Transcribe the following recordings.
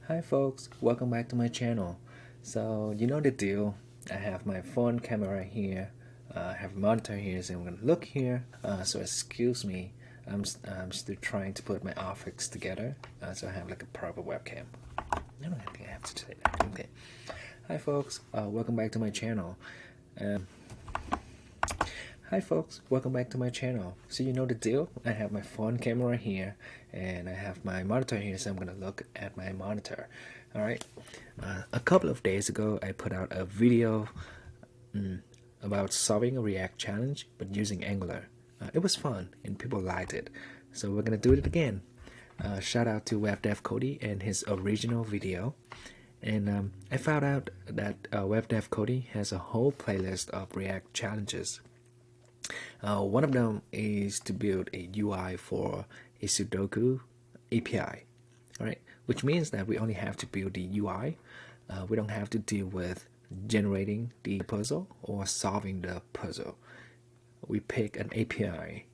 Hi folks, welcome back to my channel. So you know the deal. I have my phone camera here. I have a monitor here, so I'm gonna look here. So excuse me, I'm still trying to put my office together. So I have like a proper webcam. I don't think I have to say that. Okay. Hi folks, welcome back to my channel. Hi folks, welcome back to my channel. So you know the deal. I have my phone camera here and I have my monitor here, so I'm gonna look at my monitor. Alright, a couple of days ago I put out a video about solving a React challenge but using Angular. It was fun and people liked it, so we're gonna do it again. Shout out to WebDev Cody and his original video. And I found out that WebDev Cody has a whole playlist of React challenges. One of them is to build a UI for a Sudoku API, right? Which means that we only have to build the UI. We don't have to deal with generating the puzzle or solving the puzzle. We pick an API,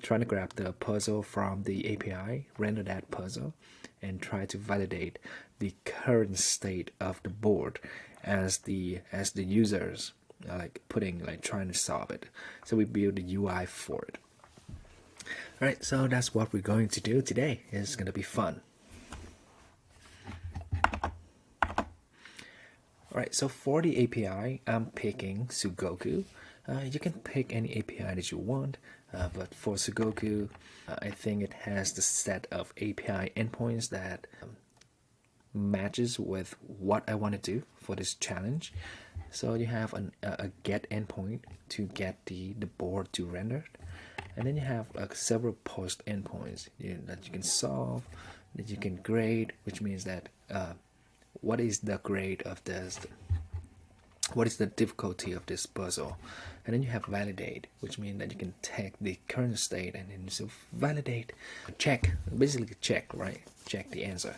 trying to grab the puzzle from the API, render that puzzle, and try to validate the current state of the board as the users trying to solve it. So we build the UI for it. Alright, so that's what we're going to do today. It's gonna be fun. Alright, so for the API, I'm picking Sudoku. You can pick any API that you want, but for Sudoku, I think it has the set of API endpoints that matches with what I want to do for this challenge. So you have a get endpoint to get the board to render, and then you have several post endpoints that you can solve, that you can grade, which means that what is the grade of this, what is the difficulty of this puzzle, and then you have validate, which means that you can take the current state and then so validate, check, basically check, right? Check the answer.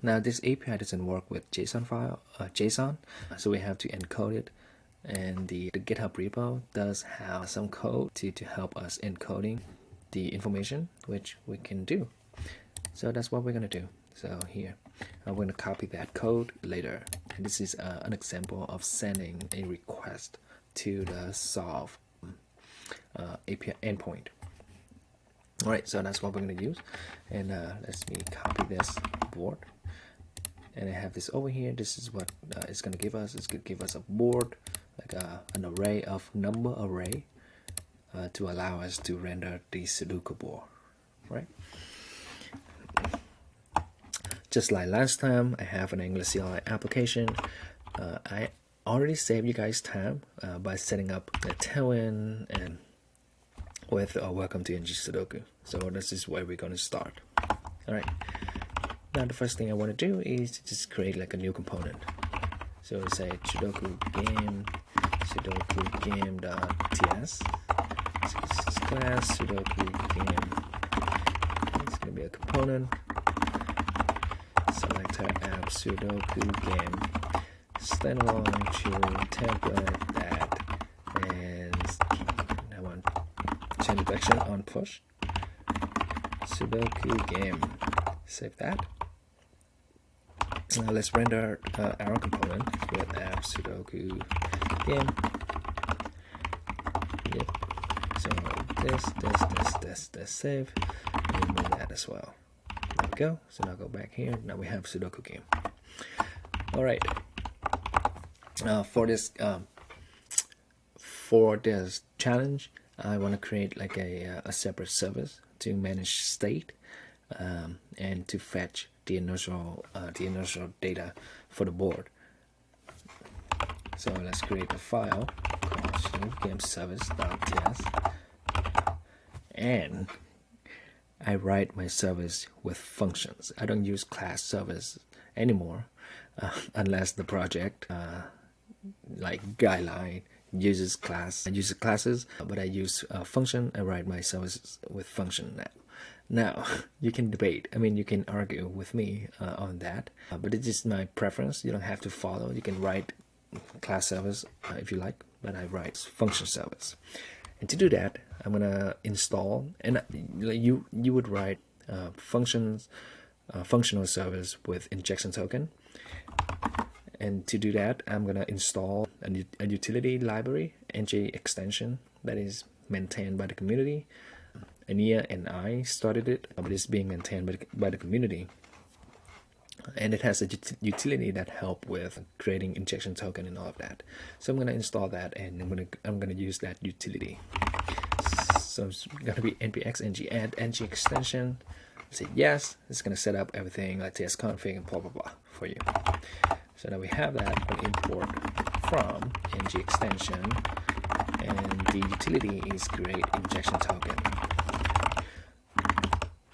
Now this API doesn't work with JSON file, so we have to encode it, and the GitHub repo does have some code to help us encoding the information, which we can do. So that's what we're gonna do. So here, I'm gonna copy that code later, and this is an example of sending a request to the solve API endpoint. Alright, so that's what we're going to use, and let me copy this board, and I have this over here. This is what it's going to give us. It's going to give us a board, like an array of number array, to allow us to render the Sudoku board, right? Just like last time, I have an Angular CLI application. I already saved you guys time by setting up the tailwind and with welcome to NG Sudoku. So this is where we're going to start. Alright, now the first thing I want to do is to just create like a new component. So say Sudoku game.ts. So this is class Sudoku game. It's going to be a component. Selector app Sudoku game. Standalone to template that, and I want change direction on push. Sudoku game. Save that. Now let's render our component with app Sudoku game. Yep. So this save. And move that as well. There we go. So now go back here. Now we have Sudoku game. All right. For this challenge, I want to create like a separate service to manage state and to fetch the initial data for the board. So let's create a file called gameservice.ts, and I write my service with functions. I don't use class service anymore unless the project like guideline uses classes, but I use function. I write my services with function now. Now you can debate. I mean, you can argue with me on that, but it's just my preference. You don't have to follow. You can write class service if you like, but I write function service. And to do that, I'm gonna install, and you would write functional service with injection token. And to do that, I'm gonna install a utility library, ng extension, that is maintained by the community. Ania and I started it, but it's being maintained by the community. And it has a utility that help with creating injection token and all of that. So I'm gonna install that, and I'm gonna use that utility. So it's gonna be npx ng add ng extension. Say yes. It's gonna set up everything like tsconfig and blah blah blah for you. So now we have that. I'm gonna import from ng extension, and the utility is create injection token.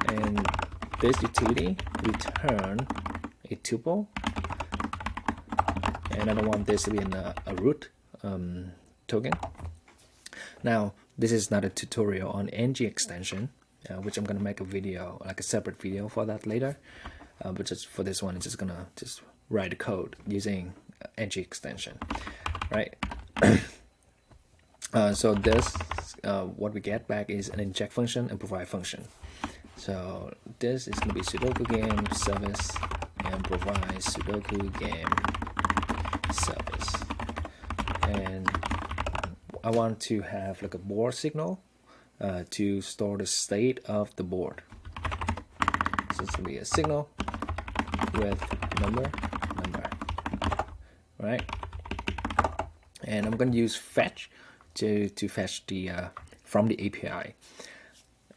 And this utility return a tuple, and I don't want this to be in a root token. Now this is not a tutorial on ng extension, which I'm gonna make a video, like a separate video for that later. But just for this one, it's just gonna write the code using ng extension, right? So this, what we get back is an inject function and provide function. So this is going to be Sudoku game service and provide Sudoku game service. And I want to have like a board signal to store the state of the board. So it's going to be a signal with number, right? And I'm going to use fetch to fetch the from the API.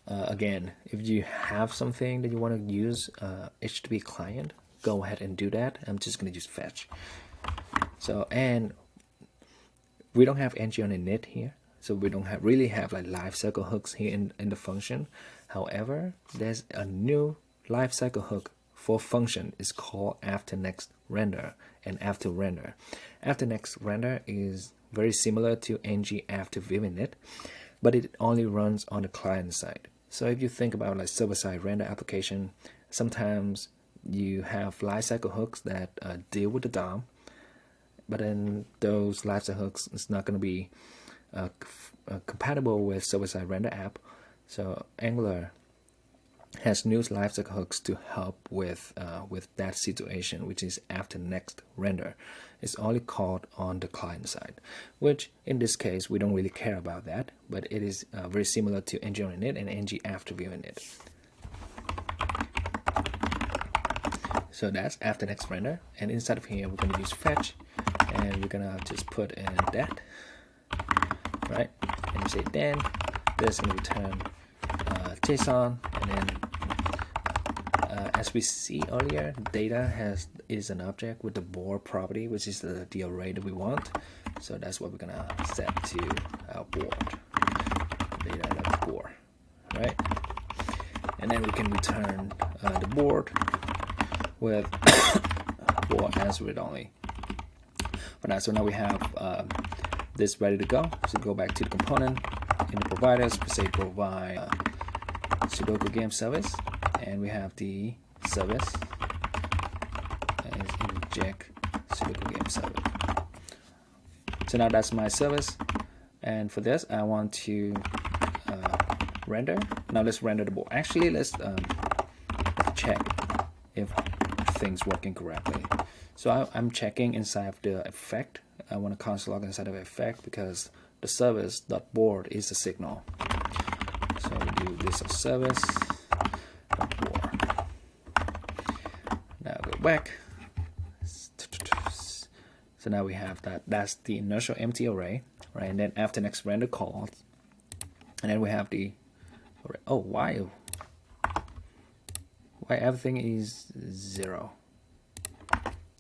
Again, if you have something that you want to use HTTP client, go ahead and do that. I'm just going to use fetch. So, and we don't have ng on init here, so we don't really have like lifecycle hooks here in the function. However, there's a new lifecycle hook for function. It's called after next render and after render. After next render is very similar to ng after viewing it, but it only runs on the client side. So if you think about like server-side render application, sometimes you have lifecycle hooks that deal with the DOM, but then those lifecycle hooks is not going to be compatible with server-side render app. So Angular has new lifecycle hooks to help with that situation, which is after next render. It's only called on the client side, which in this case we don't really care about that, but it is very similar to ng on init and ng after viewing it. So that's after next render, and inside of here we're going to use fetch, and we're going to just put in that, right? And you say then this is going to return JSON, and then as we see earlier, data is an object with the board property, which is the array that we want. So that's what we're gonna set to our board, data.board, right? And then we can return the board with board as read only. For that, so now we have this ready to go. So go back to the component in the providers. We say provide Sudoku game service, and we have the service and inject Sudoku game service. So now that's my service, and for this I want to render. Now let's render the board. Actually, let's check if things working correctly. So I'm checking inside of the effect. I want to console log inside of effect because the service.board is the signal. So we do this as service. Now go back. So now we have that. That's the initial empty array, right? And then after next render call, and then we have the array. Oh, why everything is 0?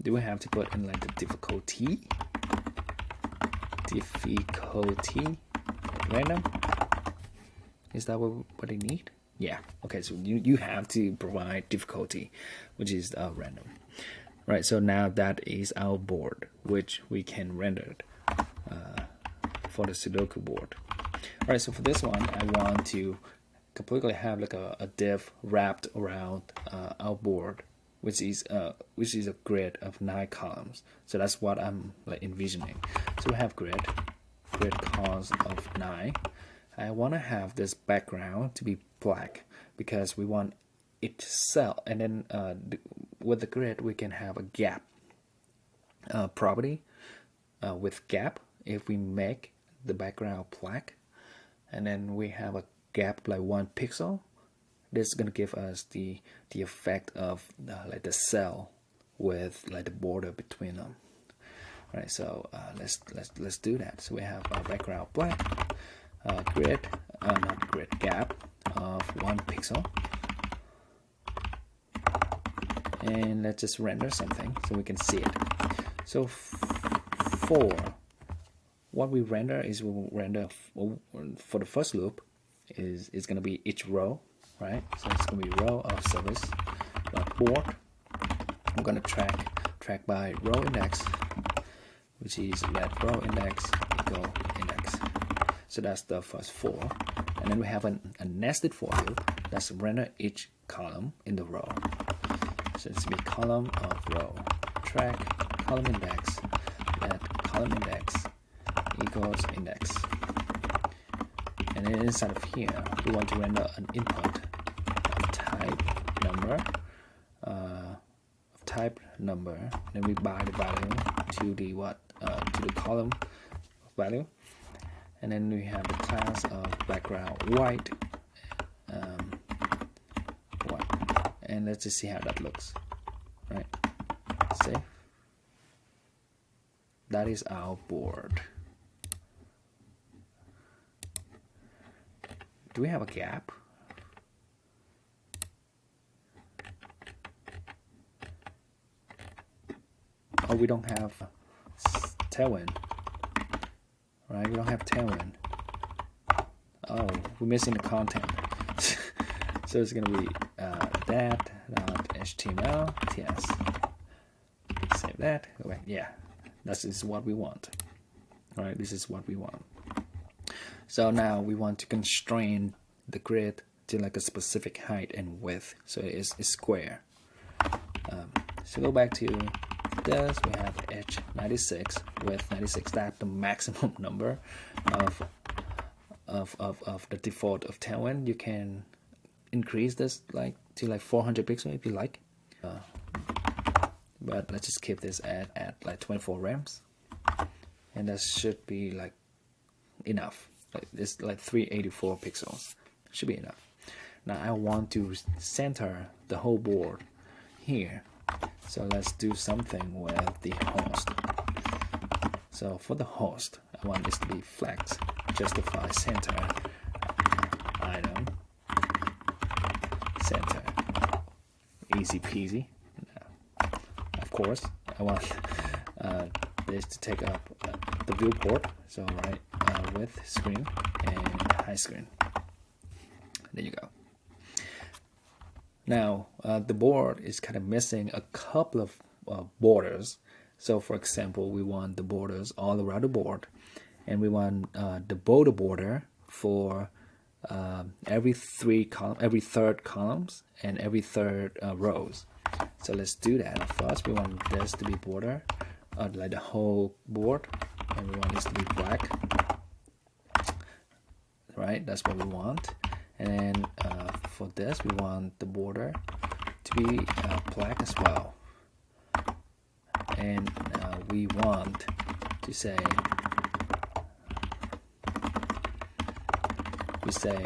Do we have to put in like the difficulty random? Is that what they need? Yeah. Okay, so you have to provide difficulty, which is random. Right, so now that is our board, which we can render for the Sudoku board. All right, so for this one, I want to completely have like a div wrapped around our board, which is a grid of 9 columns. So that's what I'm like envisioning. So we have grid columns of 9. I want to have this background to be black because we want each cell, and then with the grid we can have a gap property with gap. If we make the background black, and then we have a gap like 1 pixel, this is gonna give us the effect of like the cell with like the border between them. All right, so let's do that. So we have our background black, grid, not grid, gap of 1 pixel, and let's just render something so we can see it. So for what we render is we'll render for the first loop is going to be each row, right? So it's going to be row of service board. I'm going to track by row index, which is let row index equal index. So that's the first 4, and then we have a nested for loop that's render each column in the row. So it's be column of row track column index let column index equals index, and then inside of here we want to render an input of type number, then we bind the value to the to the column value, and then we have the class of background white, and let's just see how that looks. Right, save. That is our board. Do we have a gap? Oh, we don't have tailwind. Right, we don't have tailwind. Oh, we're missing the content. So it's gonna be that.html ts. Save that. Go back. Yeah, this is what we want. All right, this is what we want. So now we want to constrain the grid to like a specific height and width, so it's square. So go back to this. We have edge 96, width 96. That's the maximum number of the default of tailwind. You can increase this like to like 400 pixels if you like, but let's just keep this at like 24 rems, and that should be like enough. Like it's like 384 pixels should be enough. Now I want to center the whole board here, so let's do something with the host. So for the host, I want this to be flex justify center item center, easy peasy. Now, of course I want this to take up the viewport, so right, width screen and high screen. There you go. Now the board is kind of missing a couple of borders. So for example, we want the borders all around the board, and we want the border border for every third columns and every third rows. So let's do that. First we want this to be border like the whole board, and we want this to be black, right? That's what we want. And then for this we want the border to be black as well, and we want to say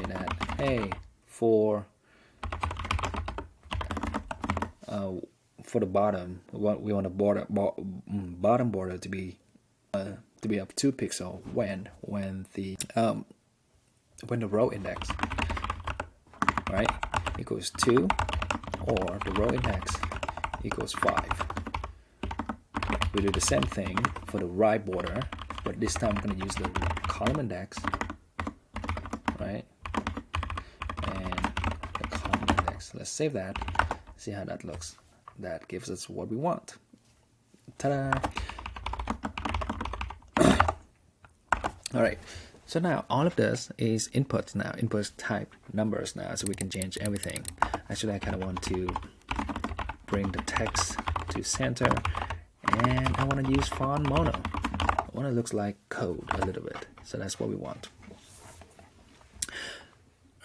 that, hey, for the bottom, we want the bottom border to be up 2 pixels when the row index, right, equals 2, or the row index equals 5. We do the same thing for the right border, but this time I'm going to use the column index, right, and the column index. Let's save that, see how that looks. That gives us what we want. Ta-da! All right, so now all of this is inputs now, inputs type numbers now, so we can change everything. Actually, I kind of want to bring the text to center, and I want to use font mono. I want it looks like code a little bit, so that's what we want.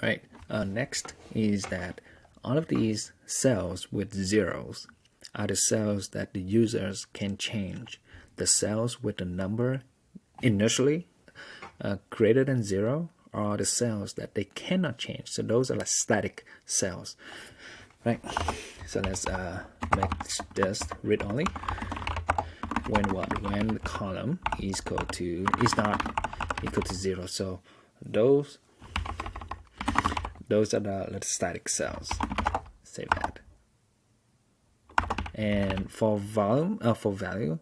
All right, next is that all of these cells with zeros are the cells that the users can change. The cells with the number initially greater than 0 are the cells that they cannot change. So those are like static cells, right? So let's make this read only. When what? When the column is not equal to 0. So those are the static cells. Save that. And for value,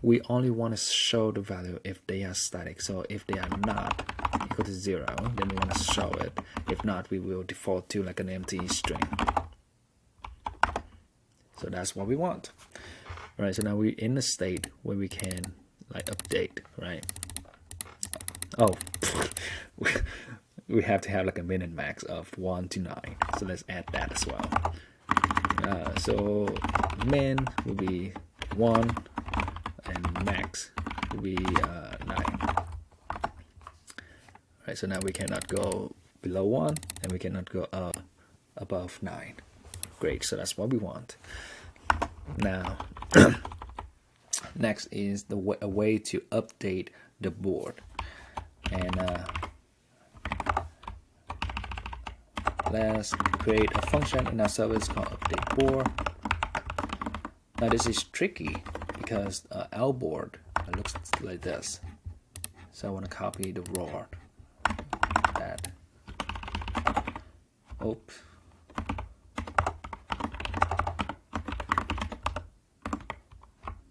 we only want to show the value if they are static. So if they are not equal to 0, then we want to show it. If not, we will default to like an empty string. So that's what we want. All right, so now we're in a state where we can like update, right? Oh, we have to have like a min and max of 1 to 9. So let's add that as well. So min will be 1 and max will be 9. Right, so now we cannot go below 1 and we cannot go above 9. Great, so that's what we want. Now, next is a way to update the board. And let's create a function in our service called update board. Now this is tricky because our board looks like this. So I want to copy the board. That. Oops.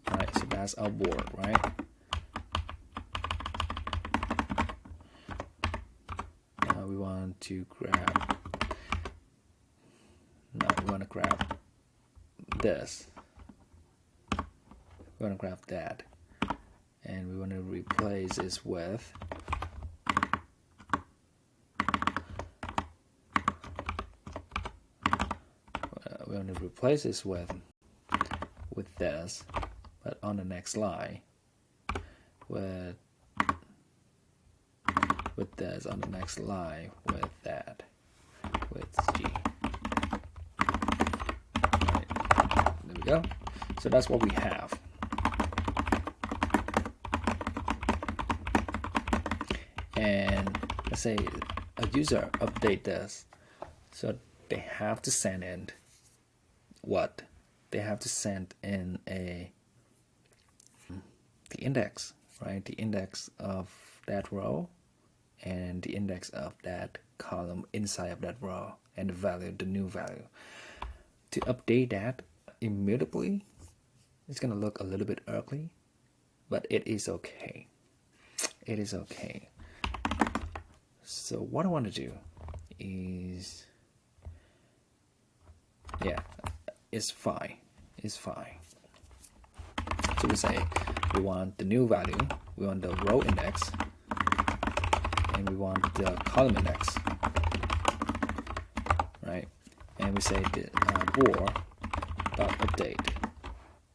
Alright, so that's our board, right? Now we want to grab. Now we want to grab this. We want to grab that, and we want to replace this with this, but on the next line with this on the next line with that with G. Right. There we go. So that's what we have. And let's say a user update this, so they have to send in what? They have to send in the index, right? The index of that row and the index of that column inside of that row, and the value, the new value. To update that immutably, it's gonna look a little bit ugly, but it is okay. It is okay. So what I want to do is, yeah, it's fine. It's fine. So we say we want the new value, we want the row index, and we want the column index, right? And we say the board dot update,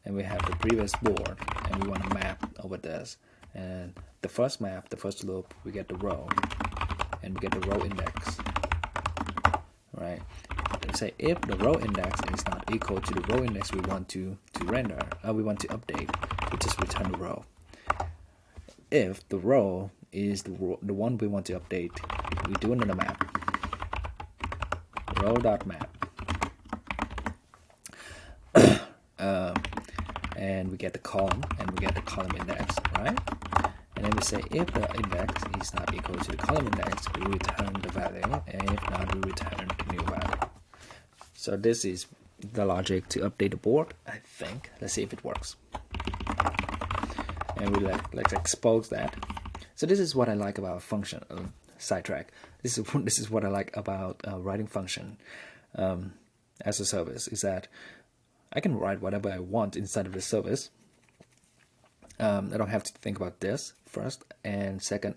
and we have the previous board, and we want to map over this. And the first map, the first loop, we get the row, and we get the row index, right? And say if the row index is not equal to the row index we want to render, we want to update, we just return the row. If the row is the one we want to update, we do another map, row.map, and we get the column and we get the column index, right? And then we say if the index is not equal to the column index, we return the value, and if not, we return the new value. So this is the logic to update the board, I think. Let's see if it works. And we let's expose that. So this is what I like about function sidetrack. This is what I like about writing function as a service, is that I can write whatever I want inside of the service. I don't have to think about this first, and second,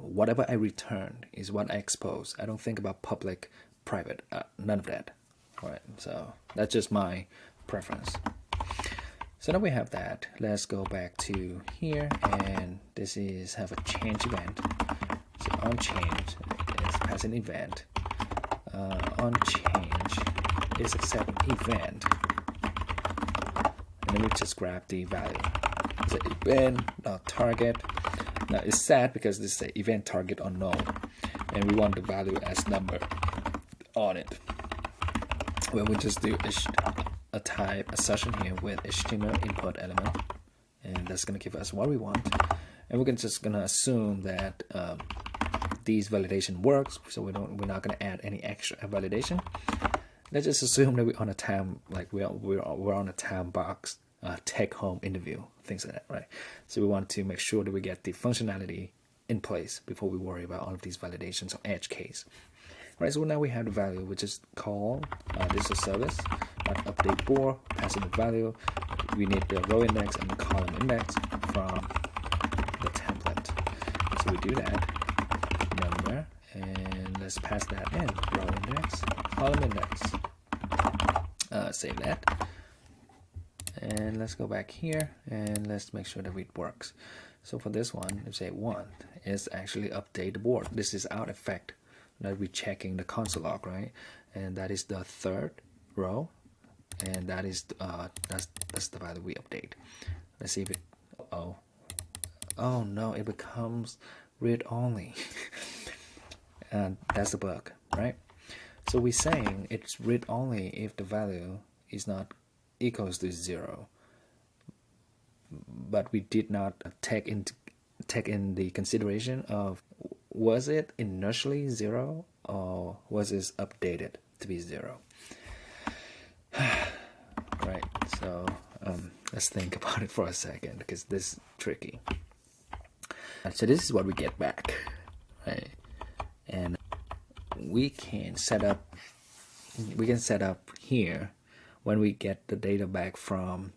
whatever I return is what I expose. I don't think about public, private, none of that. All right, so that's just my preference. So now we have that. Let's go back to here, and this is have a change event. So on change is pass an event. on change is accept event, and then we just grab the value. It's an event target. Now it's set because this is an event target unknown, and we want the value as number on it. Well, we just do a type assertion here with HTML input element, and that's gonna give us what we want. And we're just gonna assume that these validation works, so we're not gonna add any extra validation. Let's just assume that we're on a time, like we're on a time box take home interview, things like that, right? So we want to make sure that we get the functionality in place before we worry about all of these validations or edge case. Right, so now we have the value. We just call this is a service, update board, passing the value. We need the row index and the column index from the template. So we do that, number, and let's pass that in, row index, column index. Save that. And let's go back here and let's make sure that it works. So for this one, let's say one is actually update the board. This is our effect that we're checking the console log, right? And that is the third row, and that is that's the value we update. Let's see if it. Oh no, it becomes read only. And that's the bug, right? So we're saying it's read only if the value is not equals to 0, but we did not take in the consideration of, was it initially 0 or was it updated to be 0? Right, so let's think about it for a second, because this is tricky. So this is what we get back, right? And we can set up here when we get the data back from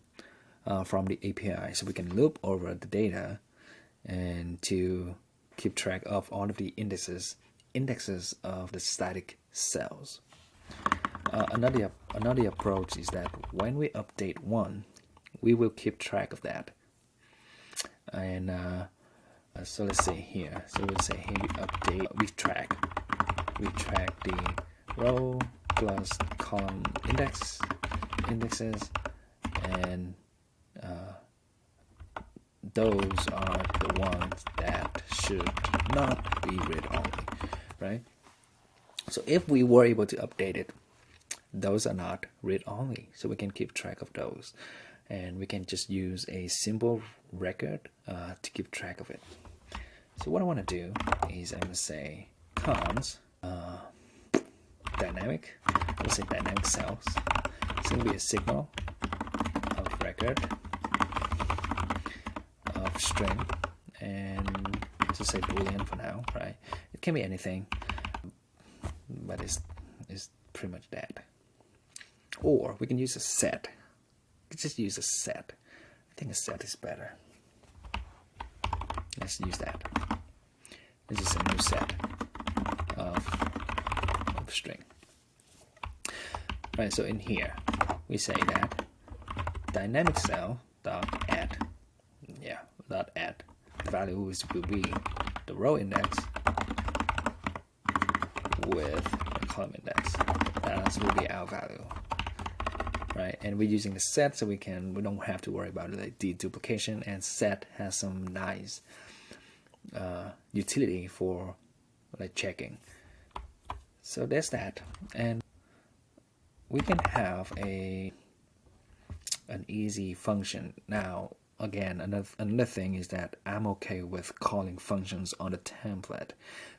the API, so we can loop over the data and to keep track of all of the indexes of the static cells. Another approach is that when we update one, we will keep track of that. And so let's say here, so we'll say here we update, we track the row plus column indexes, and those are the ones that should not be read only, right? So if we were able to update it, those are not read only, so we can keep track of those, and we can just use a simple record to keep track of it. So what I want to do is I'm going to say cons dynamic, let's say dynamic cells. It's going to be a signal of record of string, and just say boolean for now, right? It can be anything, but it's pretty much that. Or we can use a set. Let's just use a set. I think a set is better. Let's use that. This is a new set of string. Right, so in here we say that dynamic cell dot add, dot add. The value will be the row index with the column index. That will be our value. Right, and we're using the set, so we don't have to worry about the deduplication, and set has some nice utility for like checking. So there's that, and we can have an easy function. Now again, another thing is that I'm okay with calling functions on the template,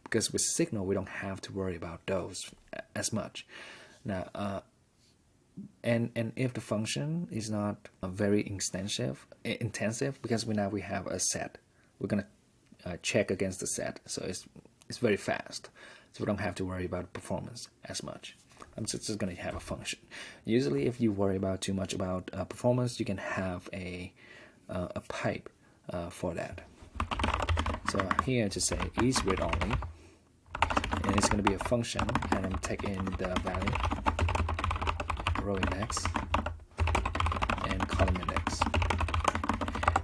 because with Signal we don't have to worry about those as much. Now and if the function is not very intensive, because now we have a set, we're gonna check against the set, so it's very fast, so we don't have to worry about performance as much. I'm just gonna have a function. Usually, if you worry about too much about performance, you can have a pipe for that. So here, just say is read only, and it's gonna be a function, and I'm taking the value, row index and column index,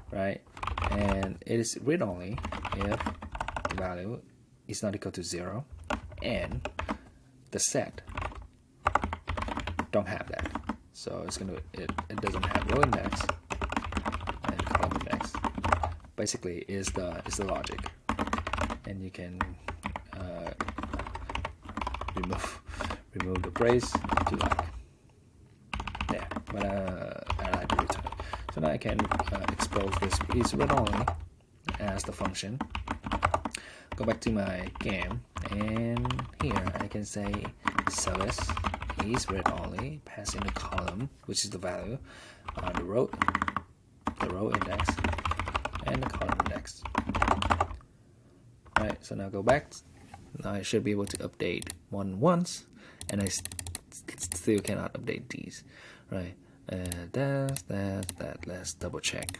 right? And it is read only if the value is not equal to 0 and the set don't have that. So it's gonna it doesn't have row index and column index. Basically, is the logic, and you can remove the brace if you like. There, but I like to return. So now I can expose this is read only as the function. Go back to my game, and here I can say service is read only, pass in the column, which is the value, the row index, and the column index. Right, so now go back. Now I should be able to update one once, and I still cannot update these. Right, that. Let's double check.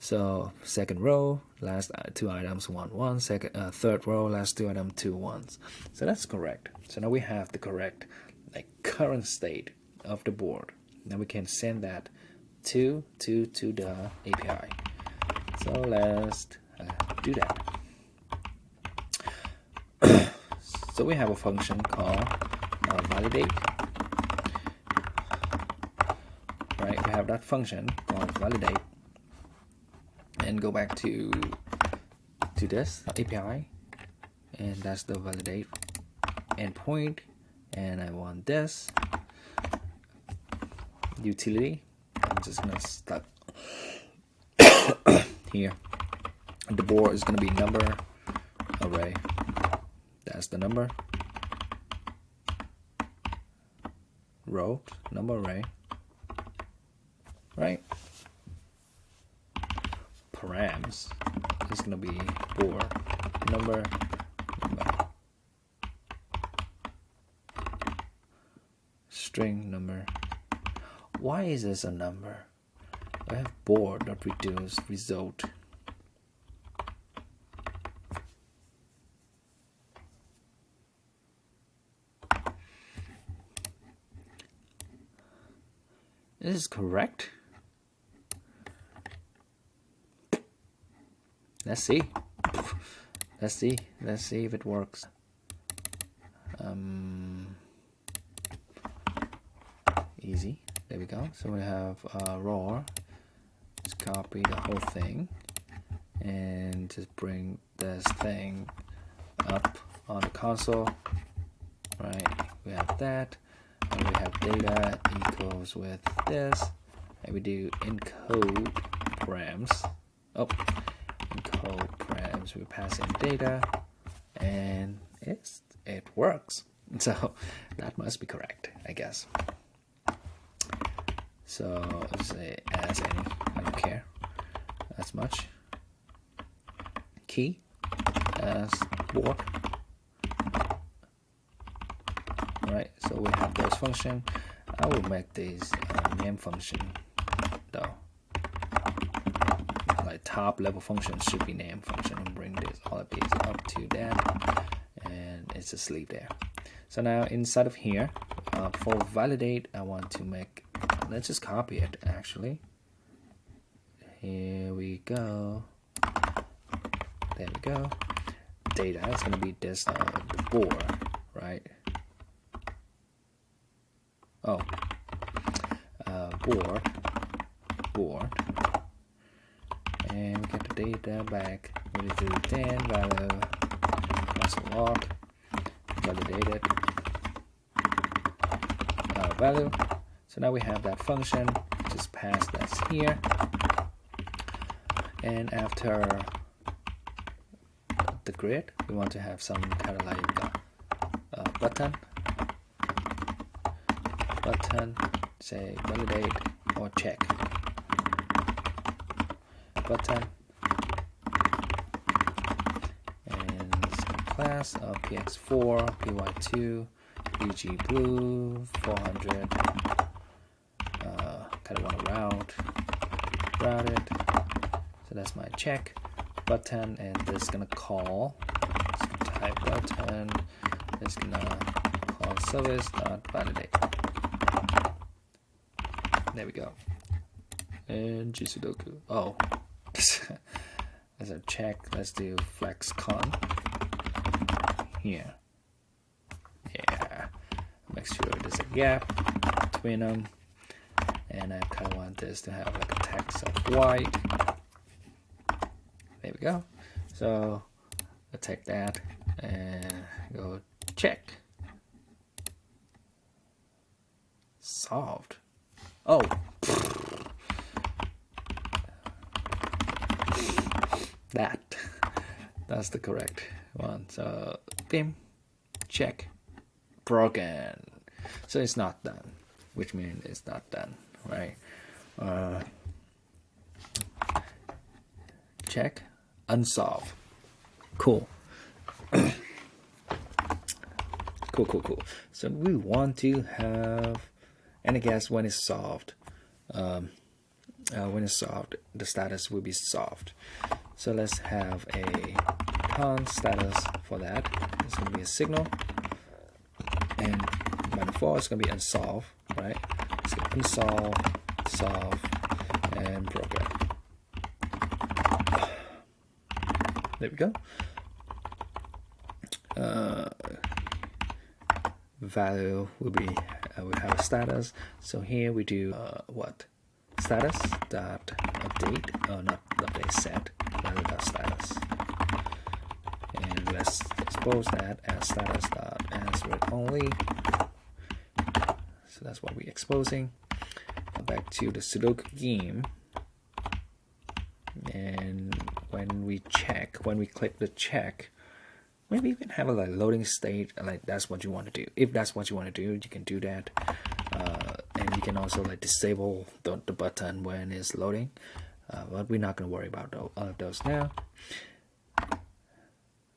So second row, last two items 1 1. Third row, last two items 2 1s. So that's correct. So now we have the correct current state of the board. Now we can send that to the API. So let's do that. So we have a function called validate. Right, we have that function called validate, and go back to this API, and that's the validate endpoint. And I want this utility. I'm just gonna start here. The board is gonna be number array. That's the number row number array. Right. Params is gonna be board number. String number. Why is this a number? I have board dot reduce result. This is correct. Let's see. Let's see if it works. Easy. There we go. So we have raw. Just copy the whole thing and just bring this thing up on the console. Right. We have that, and we have data equals with this, and we do encode params. Oh, encode params. We pass in data, and it works. So that must be correct, I guess. So let's say as any, I don't care as much. Key as board. Alright, so we have those functions. I will make these name function though. Like top level functions should be name function, and bring this all of these up to that, and it's asleep there. So now inside of here, for validate, I want to make. Let's just copy it actually. Here we go. There we go. Data is going to be this the board, right? Oh, board, and we get the data back. We do then value plus log validated value. So now we have that function. Just pass that here, and after the grid, we want to have some kind of like button, say validate or check button, and some class of px4 py2 bg blue 400. Kind of want to route it. So that's my check button, and this is gonna call. It's gonna type button. It's gonna call service dot validate. There we go. And Sudoku. Oh, as a check, let's do flex con here. Yeah. make sure there's a gap between them, and I kind of want this to have like a text of white. There we go. So I'll take that and go check. Solved. Oh. That's the correct one. So bim, check, broken. So it's not done, which means it's not done, right? Check, unsolved. Cool. Cool. So we want to have, and I guess when it's solved, the status will be solved. So let's have a con status for that. It's going to be a signal, and by default it's going to be unsolved, right? So unsolved, solve, and broken. There we go. Value will be we have a status. So here we do what? Status dot update, not update set, value dot status, and let's expose that as status dot as read only. So that's what we're exposing. Go back to the Sudoku game, and when we click the check, maybe you can have a like loading state, like that's what you want to do. If that's what you want to do, you can do that. And you can also like disable the button when it's loading, but we're not going to worry about all of those now.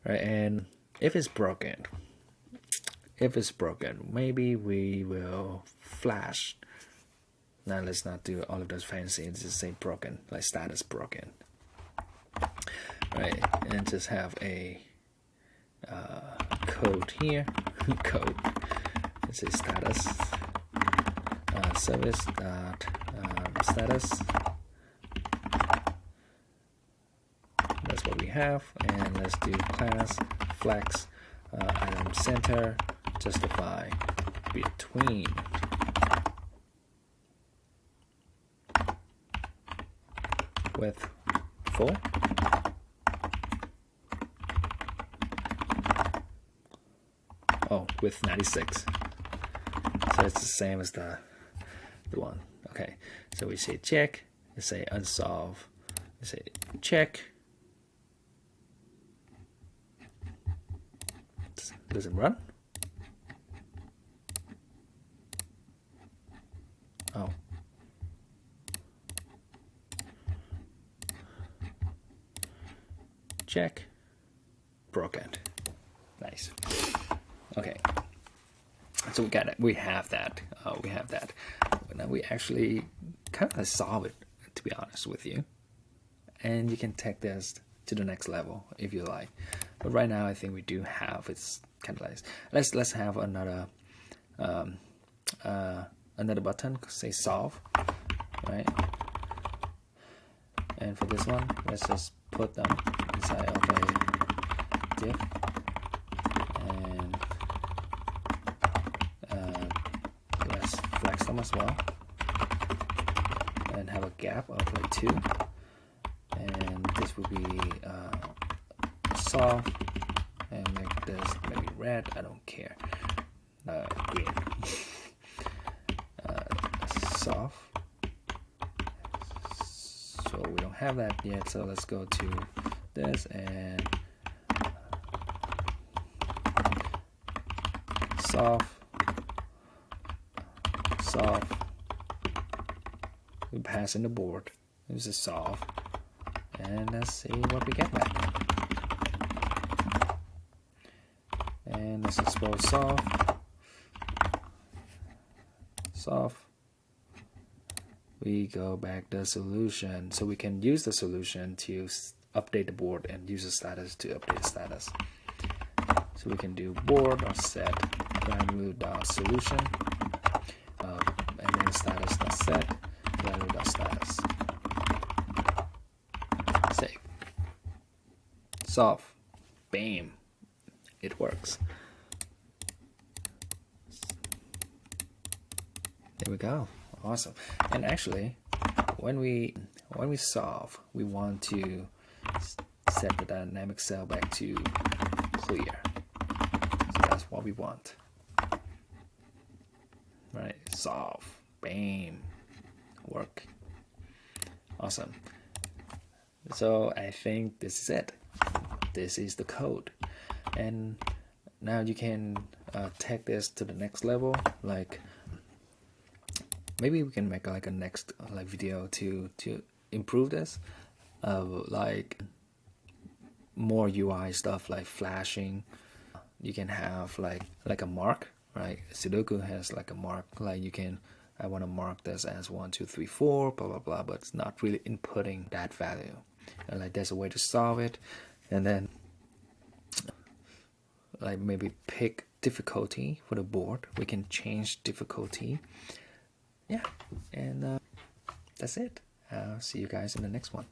Right, and if it's broken, maybe we will flash. Now let's not do all of those fancy. Just say broken, like status broken. Right, and just have a code here. Code. It says status. Service dot status. That's what we have, and let's do class flex item center justify between with full. Oh, with 96. So it's the same as the one. Okay, so we say check, we say unsolved, we say check. Does it run? Oh. Check. Broken. Nice. Okay. So we have that. Now we actually kind of solve it, to be honest with you. And you can take this to the next level if you like. But right now I think we do have it's kind of nice. Let's have another button, say solve, right? And for this one, let's just put them inside of a div, and let's flex them as well, and have a gap of like 2, and this will be solve, and make this maybe red. I don't care. Green. Solve. So we don't have that yet, so let's go to this and solve. We pass in the board. This is solve, and let's see what we get back. And let's expose solve. We go back the solution, so we can use the solution to update the board and use the status to update the status. So we can do board or set value.solution, and then status.set value.status. Save. Solve. Bam. It works. go. Awesome. And actually, when we solve, we want to set the dynamic cell back to clear. So that's what we want. Right, solve, bam, work. Awesome. So I think this is it. This is the code, and now you can take this to the next level. Like maybe we can make like a next video to improve this, like more UI stuff like flashing. You can have like a mark, right? Sudoku has like a mark, like you can, I want to mark this as 1 2 3 4 blah blah blah, but it's not really inputting that value. And like there's a way to solve it, and then like maybe pick difficulty for the board. We can change difficulty. Yeah, and that's it. I'll see you guys in the next one.